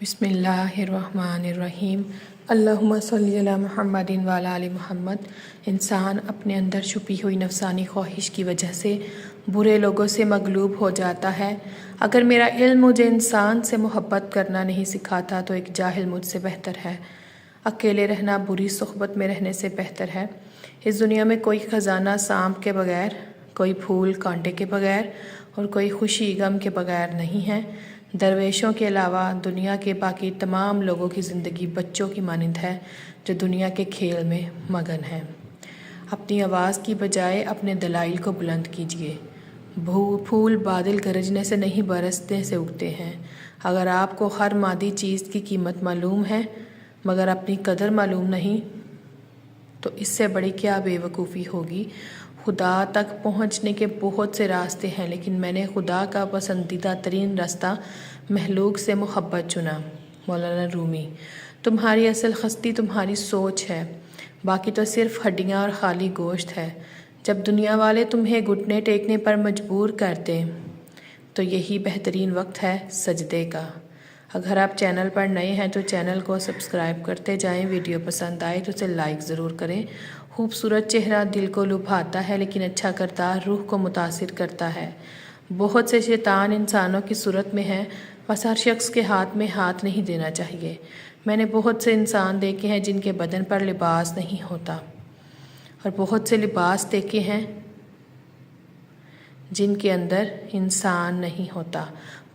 بسم اللہ الرحمن الرحیم۔ اللہم صلی علی محمد وعلی آل محمد۔ انسان اپنے اندر چھپی ہوئی نفسانی خواہش کی وجہ سے برے لوگوں سے مغلوب ہو جاتا ہے۔ اگر میرا علم مجھے انسان سے محبت کرنا نہیں سکھاتا تو ایک جاہل مجھ سے بہتر ہے۔ اکیلے رہنا بری صحبت میں رہنے سے بہتر ہے۔ اس دنیا میں کوئی خزانہ سانپ کے بغیر، کوئی پھول کانٹے کے بغیر اور کوئی خوشی غم کے بغیر نہیں ہے۔ درویشوں کے علاوہ دنیا کے باقی تمام لوگوں کی زندگی بچوں کی مانند ہے جو دنیا کے کھیل میں مگن ہیں۔ اپنی آواز کی بجائے اپنے دلائل کو بلند کیجیے۔ پھول بادل گرجنے سے نہیں برسنے سے اگتے ہیں۔ اگر آپ کو ہر مادی چیز کی قیمت معلوم ہے مگر اپنی قدر معلوم نہیں تو اس سے بڑی کیا بے وقوفی ہوگی۔ خدا تک پہنچنے کے بہت سے راستے ہیں لیکن میں نے خدا کا پسندیدہ ترین راستہ مخلوق سے محبت چنا۔ مولانا رومی۔ تمہاری اصل ہستی تمہاری سوچ ہے، باقی تو صرف ہڈیاں اور خالی گوشت ہے۔ جب دنیا والے تمہیں گھٹنے ٹیکنے پر مجبور کرتے تو یہی بہترین وقت ہے سجدے کا۔ اگر آپ چینل پر نئے ہیں تو چینل کو سبسکرائب کرتے جائیں۔ ویڈیو پسند آئے تو اسے لائک ضرور کریں۔ خوبصورت چہرہ دل کو لبھاتا ہے لیکن اچھا کردار روح کو متاثر کرتا ہے۔ بہت سے شیطان انسانوں کی صورت میں ہیں، بس ہر شخص کے ہاتھ میں ہاتھ نہیں دینا چاہیے۔ میں نے بہت سے انسان دیکھے ہیں جن کے بدن پر لباس نہیں ہوتا اور بہت سے لباس دیکھے ہیں جن کے اندر انسان نہیں ہوتا۔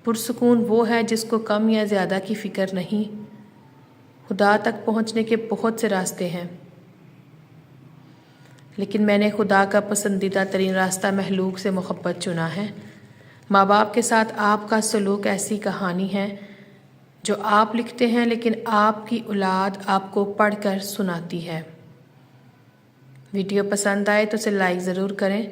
پرسکون وہ ہے جس کو کم یا زیادہ کی فکر نہیں۔ خدا تک پہنچنے کے بہت سے راستے ہیں لیکن میں نے خدا کا پسندیدہ ترین راستہ مخلوق سے محبت چنا ہے۔ ماں باپ کے ساتھ آپ کا سلوک ایسی کہانی ہے جو آپ لکھتے ہیں لیکن آپ کی اولاد آپ کو پڑھ کر سناتی ہے۔ ویڈیو پسند آئے تو اسے لائک ضرور کریں۔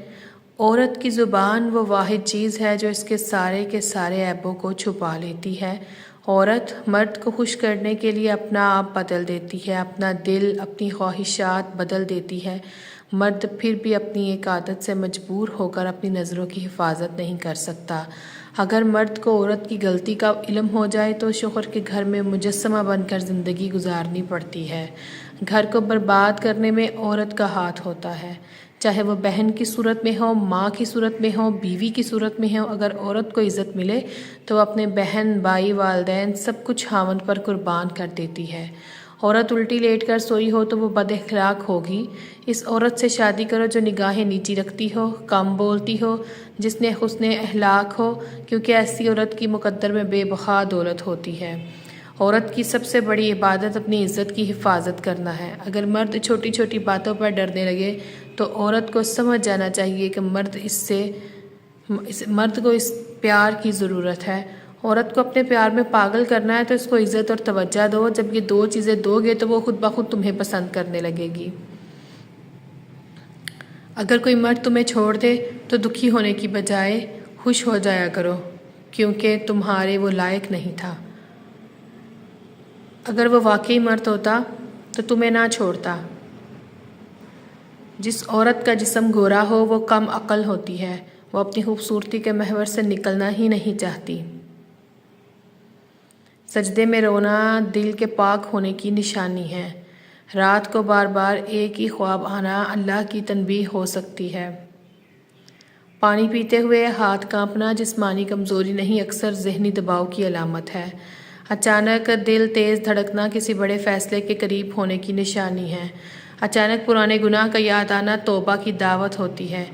عورت کی زبان وہ واحد چیز ہے جو اس کے سارے عیبوں کو چھپا لیتی ہے۔ عورت مرد کو خوش کرنے کے لیے اپنا آپ بدل دیتی ہے، اپنا دل، اپنی خواہشات بدل دیتی ہے۔ مرد پھر بھی اپنی ایک عادت سے مجبور ہو کر اپنی نظروں کی حفاظت نہیں کر سکتا۔ اگر مرد کو عورت کی غلطی کا علم ہو جائے تو شوہر کے گھر میں مجسمہ بن کر زندگی گزارنی پڑتی ہے۔ گھر کو برباد کرنے میں عورت کا ہاتھ ہوتا ہے، چاہے وہ بہن کی صورت میں ہو، ماں کی صورت میں ہو، بیوی کی صورت میں ہو۔ اگر عورت کو عزت ملے تو وہ اپنے بہن، بھائی، والدین سب کچھ خاوند پر قربان کر دیتی ہے۔ عورت الٹی لیٹ کر سوئی ہو تو وہ بد اخلاق ہوگی۔ اس عورت سے شادی کرو جو نگاہیں نیچی رکھتی ہو، کم بولتی ہو، جس نے حسن اخلاق ہو، کیونکہ ایسی عورت کی مقدر میں بے بہا دولت ہوتی ہے۔ عورت کی سب سے بڑی عبادت اپنی عزت کی حفاظت کرنا ہے۔ اگر مرد چھوٹی چھوٹی باتوں پر ڈرنے لگے تو عورت کو سمجھ جانا چاہیے کہ مرد کو اس پیار کی ضرورت ہے۔ عورت کو اپنے پیار میں پاگل کرنا ہے تو اس کو عزت اور توجہ دو۔ جب یہ دو چیزیں دو گے تو وہ خود بخود تمہیں پسند کرنے لگے گی۔ اگر کوئی مرد تمہیں چھوڑ دے تو دکھی ہونے کی بجائے خوش ہو جایا کرو کیونکہ تمہارے وہ لائق نہیں تھا۔ اگر وہ واقعی مرد ہوتا تو تمہیں نہ چھوڑتا۔ جس عورت کا جسم گورا ہو وہ کم عقل ہوتی ہے، وہ اپنی خوبصورتی کے محور سے نکلنا ہی نہیں چاہتی۔ سجدے میں رونا دل کے پاک ہونے کی نشانی ہے۔ رات کو بار بار ایک ہی خواب آنا اللہ کی تنبیہ ہو سکتی ہے۔ پانی پیتے ہوئے ہاتھ کانپنا جسمانی کمزوری نہیں، اکثر ذہنی دباؤ کی علامت ہے۔ اچانک دل تیز دھڑکنا کسی بڑے فیصلے کے قریب ہونے کی نشانی ہے۔ اچانک پرانے گناہ کا یاد آنا توبہ کی دعوت ہوتی ہے۔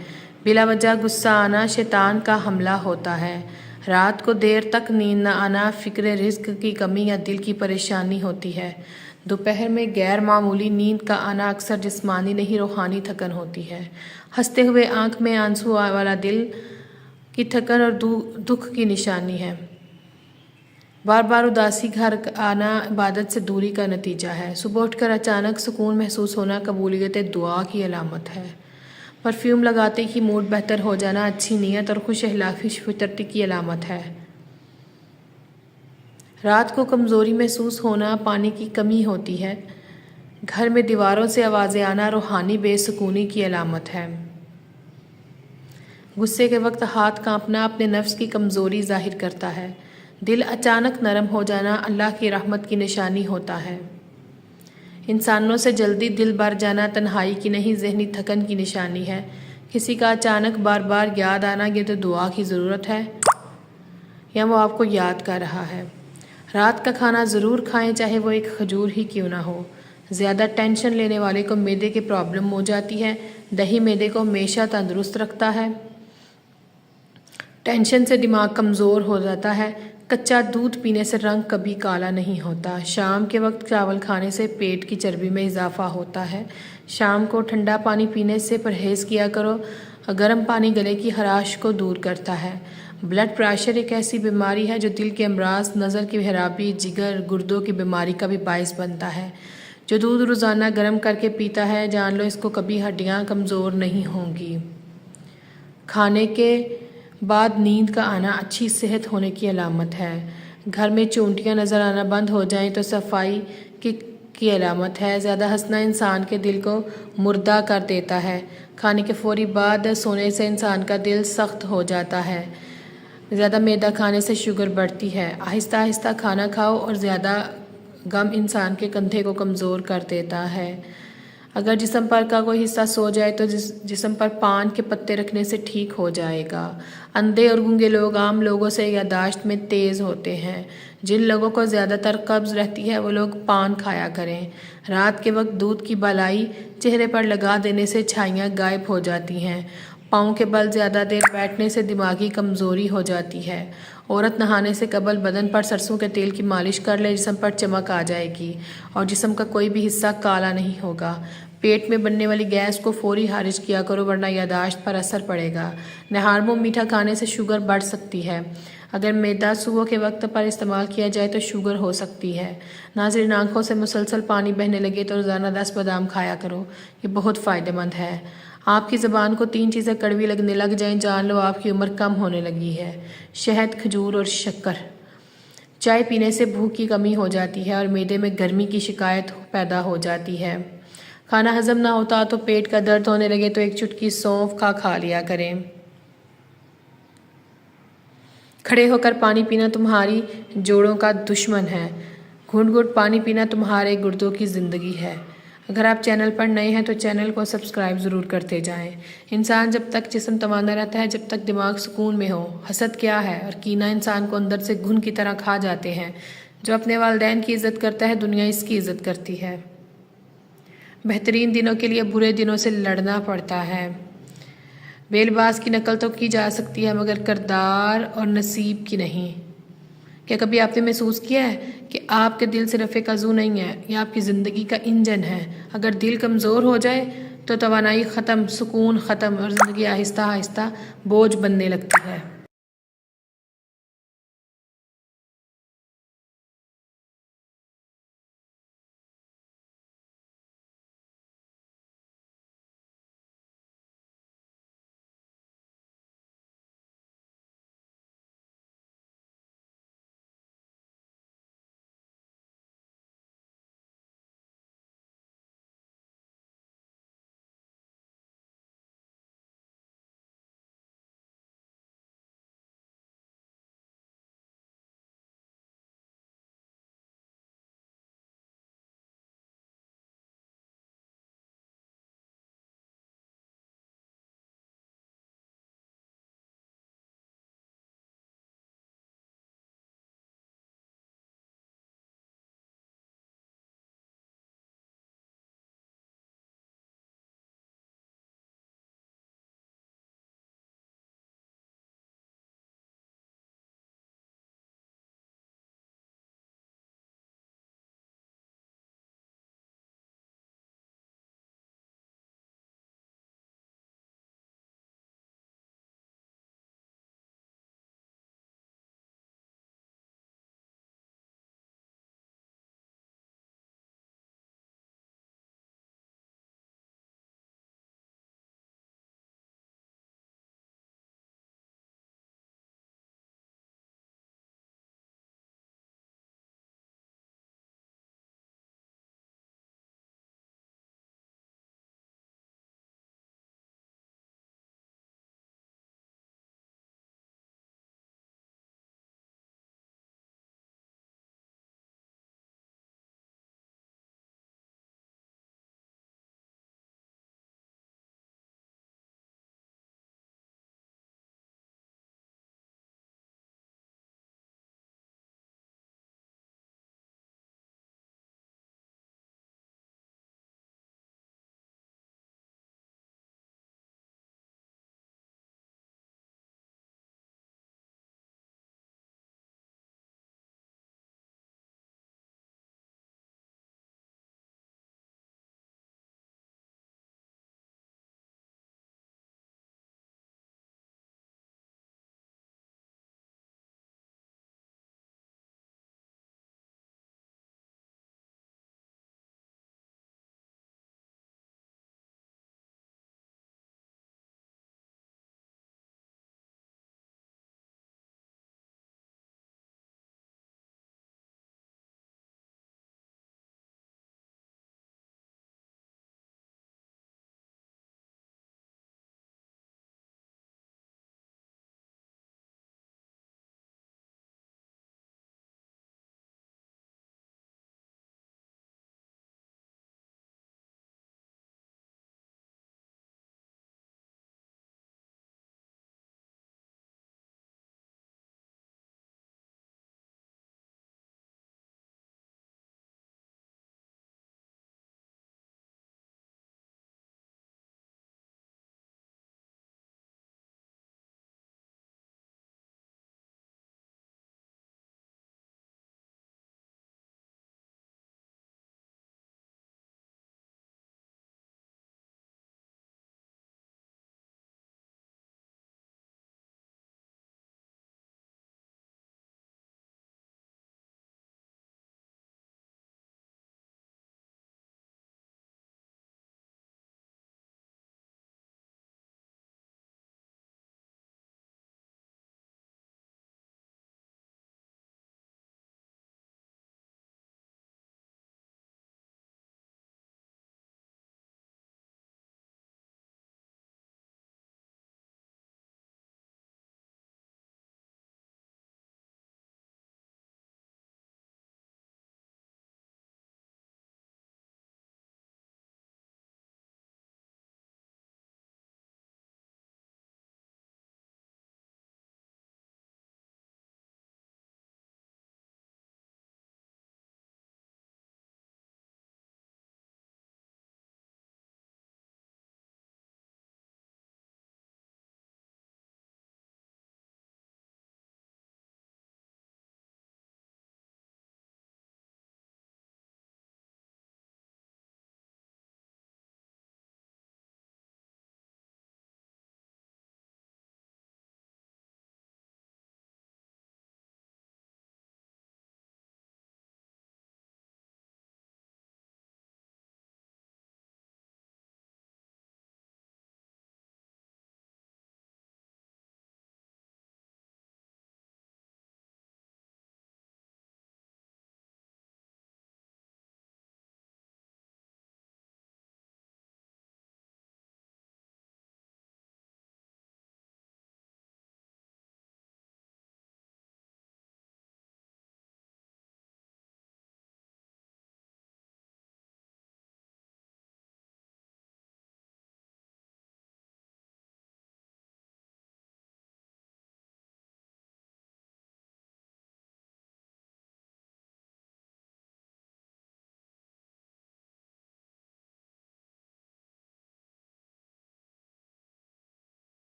بلا وجہ غصہ آنا شیطان کا حملہ ہوتا ہے۔ رات کو دیر تک نیند نہ آنا فکر رزق کی کمی یا دل کی پریشانی ہوتی ہے۔ دوپہر میں غیر معمولی نیند کا آنا اکثر جسمانی نہیں روحانی تھکن ہوتی ہے۔ ہنستے ہوئے آنکھ میں آنسو والا دل کی تھکن اور دکھ کی نشانی ہے۔ بار بار اداسی گھر آنا عبادت سے دوری کا نتیجہ ہے۔ صبح اٹھ کر اچانک سکون محسوس ہونا قبولیت دعا کی علامت ہے۔ پرفیوم لگاتے ہی موڈ بہتر ہو جانا اچھی نیت اور خوش اخلاقی فطرت کی علامت ہے۔ رات کو کمزوری محسوس ہونا پانی کی کمی ہوتی ہے۔ گھر میں دیواروں سے آوازیں آنا روحانی بے سکونی کی علامت ہے۔ غصے کے وقت ہاتھ کانپنا اپنے نفس کی کمزوری ظاہر کرتا ہے۔ دل اچانک نرم ہو جانا اللہ کی رحمت کی نشانی ہوتا ہے۔ انسانوں سے جلدی دل بھر جانا تنہائی کی نہیں، ذہنی تھکن کی نشانی ہے۔ کسی کا اچانک بار بار یاد آنا یہ تو دعا کی ضرورت ہے، یا وہ آپ کو یاد کر رہا ہے۔ رات کا کھانا ضرور کھائیں، چاہے وہ ایک کھجور ہی کیوں نہ ہو۔ زیادہ ٹینشن لینے والے کو معدے کی پرابلم ہو جاتی ہے۔ دہی معدے کو ہمیشہ تندرست رکھتا ہے۔ ٹینشن سے دماغ کمزور ہو جاتا ہے۔ کچا دودھ پینے سے رنگ کبھی کالا نہیں ہوتا۔ شام کے وقت چاول کھانے سے پیٹ کی چربی میں اضافہ ہوتا ہے۔ شام کو ٹھنڈا پانی پینے سے پرہیز کیا کرو۔ گرم پانی گلے کی خراش کو دور کرتا ہے۔ بلڈ پریشر ایک ایسی بیماری ہے جو دل کے امراض، نظر کی خرابی، جگر، گردوں کی بیماری کا بھی باعث بنتا ہے۔ جو دودھ روزانہ گرم کر کے پیتا ہے، جان لو اس کو کبھی ہڈیاں کمزور نہیں ہوں گی۔ کھانے کے بعد نیند کا آنا اچھی صحت ہونے کی علامت ہے۔ گھر میں چونٹیاں نظر آنا بند ہو جائیں تو صفائی کی علامت ہے۔ زیادہ ہنسنا انسان کے دل کو مردہ کر دیتا ہے۔ کھانے کے فوری بعد سونے سے انسان کا دل سخت ہو جاتا ہے۔ زیادہ میدا کھانے سے شوگر بڑھتی ہے۔ آہستہ آہستہ کھانا کھاؤ، اور زیادہ غم انسان کے کندھے کو کمزور کر دیتا ہے۔ اگر جسم پر کا کوئی حصہ سو جائے تو جسم پر پان کے پتے رکھنے سے ٹھیک ہو جائے گا۔ اندھے اور گونگے لوگ عام لوگوں سے یادداشت میں تیز ہوتے ہیں۔ جن لوگوں کو زیادہ تر قبض رہتی ہے وہ لوگ پان کھایا کریں۔ رات کے وقت دودھ کی بالائی چہرے پر لگا دینے سے چھائیاں غائب ہو جاتی ہیں۔ پاؤں کے بل زیادہ دیر بیٹھنے سے دماغی کمزوری ہو جاتی ہے۔ عورت نہانے سے قبل بدن پر سرسوں کے تیل کی مالش کر لے، جسم پر چمک آ جائے گی اور جسم کا کوئی بھی حصہ کالا نہیں ہوگا۔ پیٹ میں بننے والی گیس کو فوری خارج کیا کرو، ورنہ یادداشت پر اثر پڑے گا۔ نہار منہ میٹھا کھانے سے شوگر بڑھ سکتی ہے۔ اگر میدا صبح کے وقت پر استعمال کیا جائے تو شوگر ہو سکتی ہے۔ ناظرین، آنکھوں سے مسلسل پانی بہنے لگے تو روزانہ 10 بادام کھایا کرو، یہ بہت فائدہ مند ہے۔ آپ کی زبان کو 3 چیزیں کڑوی لگنے لگ جائیں، جان لو آپ کی عمر کم ہونے لگی ہے۔ شہد، کھجور اور شکر۔ چائے پینے سے بھوک کی کمی ہو جاتی ہے اور معدے میں گرمی کی شکایت پیدا ہو جاتی ہے۔ کھانا ہضم نہ ہوتا تو پیٹ کا درد ہونے لگے تو ایک چٹکی سونف کھا لیا کریں۔ کھڑے ہو کر پانی پینا تمہاری جوڑوں کا دشمن ہے۔ گھٹ گھٹ پانی پینا تمہارے گردوں کی زندگی ہے۔ اگر آپ چینل پر نئے ہیں تو چینل کو سبسکرائب ضرور کرتے جائیں۔ انسان جب تک جسم توانا رہتا ہے، جب تک دماغ سکون میں ہو۔ حسد کیا ہے اور کینہ انسان کو اندر سے گھن کی طرح کھا جاتے ہیں۔ جو اپنے والدین کی عزت کرتا ہے، دنیا اس کی عزت کرتی ہے۔ بہترین دنوں کے لیے برے دنوں سے لڑنا پڑتا ہے۔ بے لباس کی نقل تو کی جا سکتی ہے، مگر کردار اور نصیب کی نہیں۔ کیا کبھی آپ نے محسوس کیا ہے کہ آپ کے دل صرف ایک عضو نہیں ہے، یہ آپ کی زندگی کا انجن ہے۔ اگر دل کمزور ہو جائے تو توانائی ختم، سکون ختم، اور زندگی آہستہ آہستہ بوجھ بننے لگتی ہے۔